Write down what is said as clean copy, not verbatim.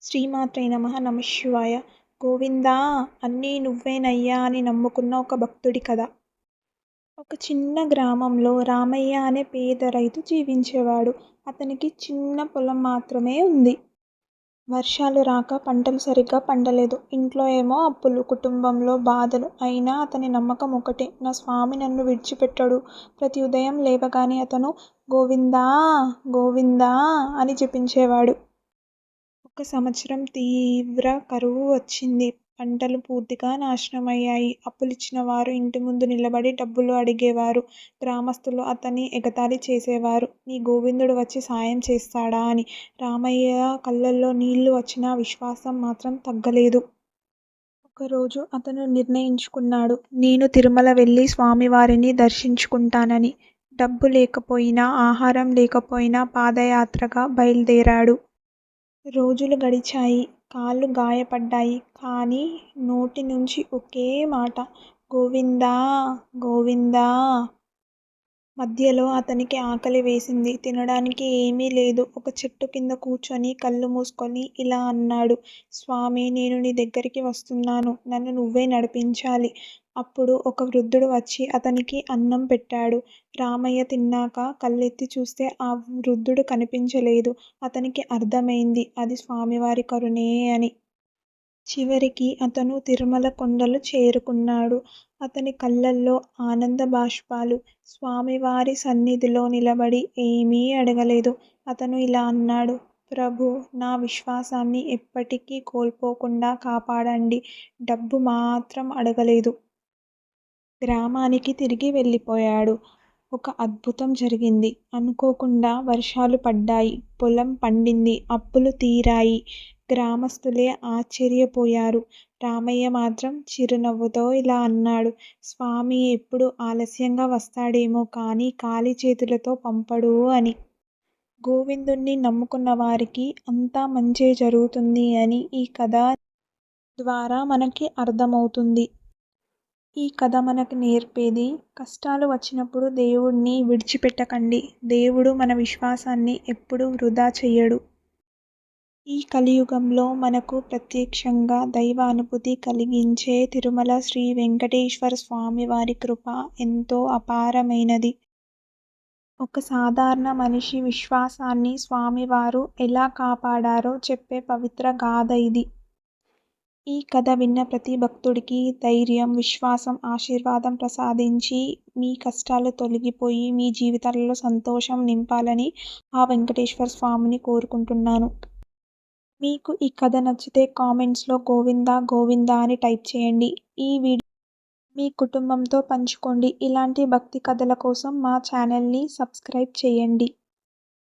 శ్రీమాత్రే నమః నమఃశివాయ. గోవిందా అన్నీ నువ్వేనయ్యా అని నమ్ముకున్న ఒక భక్తుడి కథ. ఒక చిన్న గ్రామంలో రామయ్య అనే పేద రైతు జీవించేవాడు. అతనికి చిన్న పొలం మాత్రమే ఉంది. వర్షాలు రాక పంటలు సరిగ్గా పండలేదు. ఇంట్లో ఏమో అప్పులు, కుటుంబంలో బాధలు. అయినా అతని నమ్మకం ఒకటే, నా స్వామి నన్ను విడిచిపెట్టడు. ప్రతి ఉదయం లేవగానే అతను గోవిందా గోవిందా అని జపించేవాడు. ఒక సంవత్సరం తీవ్ర కరువు వచ్చింది. పంటలు పూర్తిగా నాశనమయ్యాయి. అప్పులిచ్చిన వారు ఇంటి ముందు నిలబడి డబ్బులు అడిగేవారు. గ్రామస్తులు అతన్ని ఎగతాళి చేసేవారు. నీ గోవిందుడు వచ్చి సాయం చేస్తాడా అని. రామయ్య కళ్ళల్లో నీళ్లు వచ్చినా విశ్వాసం మాత్రం తగ్గలేదు. ఒకరోజు అతను నిర్ణయించుకున్నాడు, నేను తిరుమల వెళ్ళి స్వామివారిని దర్శించుకుంటానని. డబ్బు లేకపోయినా, ఆహారం లేకపోయినా పాదయాత్రగా బయలుదేరాడు. రోజులు గడిచాయి. కాళ్ళు గాయపడ్డాయి. కానీ నోటి నుంచి ఒకే మాట, గోవిందా గోవిందా. మధ్యలో అతనికి ఆకలి వేసింది. తినడానికి ఏమీ లేదు. ఒక చెట్టు కింద కూర్చొని కళ్ళు మూసుకొని ఇలా అన్నాడు, స్వామీ, నేను నీ దగ్గరికి వస్తున్నాను. నన్ను నువ్వే నడిపించాలి. అప్పుడు ఒక వృద్ధుడు వచ్చి అతనికి అన్నం పెట్టాడు. రామయ్య తిన్నాక కళ్ళెత్తి చూస్తే ఆ వృద్ధుడు కనిపించలేదు. అతనికి అర్థమైంది, అది స్వామివారి కరుణే అని. చివరికి అతను తిరుమల కొండలు చేరుకున్నాడు. అతని కళ్ళల్లో ఆనంద బాష్పాలు. స్వామివారి సన్నిధిలో నిలబడి ఏమీ అడగలేదు. అతను ఇలా అన్నాడు, ప్రభూ, నా విశ్వాసాన్ని ఎప్పటికీ కోల్పోకుండా కాపాడండి. డబ్బు మాత్రం అడగలేదు. గ్రామానికి తిరిగి వెళ్ళిపోయాడు. ఒక అద్భుతం జరిగింది. అనుకోకుండా వర్షాలు పడ్డాయి. పొలం పండింది. అప్పులు తీరాయి. గ్రామస్తులే ఆశ్చర్యపోయారు. రామయ్య మాత్రం చిరునవ్వుతో ఇలా అన్నాడు, స్వామి ఎప్పుడు ఆలస్యంగా వస్తాడేమో కానీ ఖాళీ చేతులతో పంపడు అని. గోవిందుణ్ణి నమ్ముకున్న వారికి అంతా మంచే జరుగుతుంది అని ఈ కథ ద్వారా మనకి అర్థమవుతుంది. ఈ కథ మనకు నేర్పేది, కష్టాలు వచ్చినప్పుడు దేవుణ్ణి విడిచిపెట్టకండి. దేవుడు మన విశ్వాసాన్ని ఎప్పుడూ వృధా చెయ్యడు. ఈ కలియుగంలో మనకు ప్రత్యక్షంగా దైవ అనుభూతి కలిగించే తిరుమల శ్రీ వెంకటేశ్వర స్వామి వారి కృప ఎంతో అపారమైనది. ఒక సాధారణ మనిషి విశ్వాసాన్ని స్వామివారు ఎలా కాపాడారో చెప్పే పవిత్ర గాథ ఇది. ఈ కథ విన్న ప్రతి భక్తుడికి ధైర్యం, విశ్వాసం, ఆశీర్వాదం ప్రసాదించి మీ కష్టాలు తొలగిపోయి మీ జీవితాలలో సంతోషం నింపాలని ఆ వెంకటేశ్వర స్వామిని కోరుకుంటున్నాను. మీకు ఈ కథ నచ్చితే కామెంట్స్లో గోవిందా గోవిందా అని టైప్ చేయండి. ఈ వీడియో మీ కుటుంబంతో పంచుకోండి. ఇలాంటి భక్తి కథల కోసం మా ఛానల్ని సబ్స్క్రైబ్ చేయండి.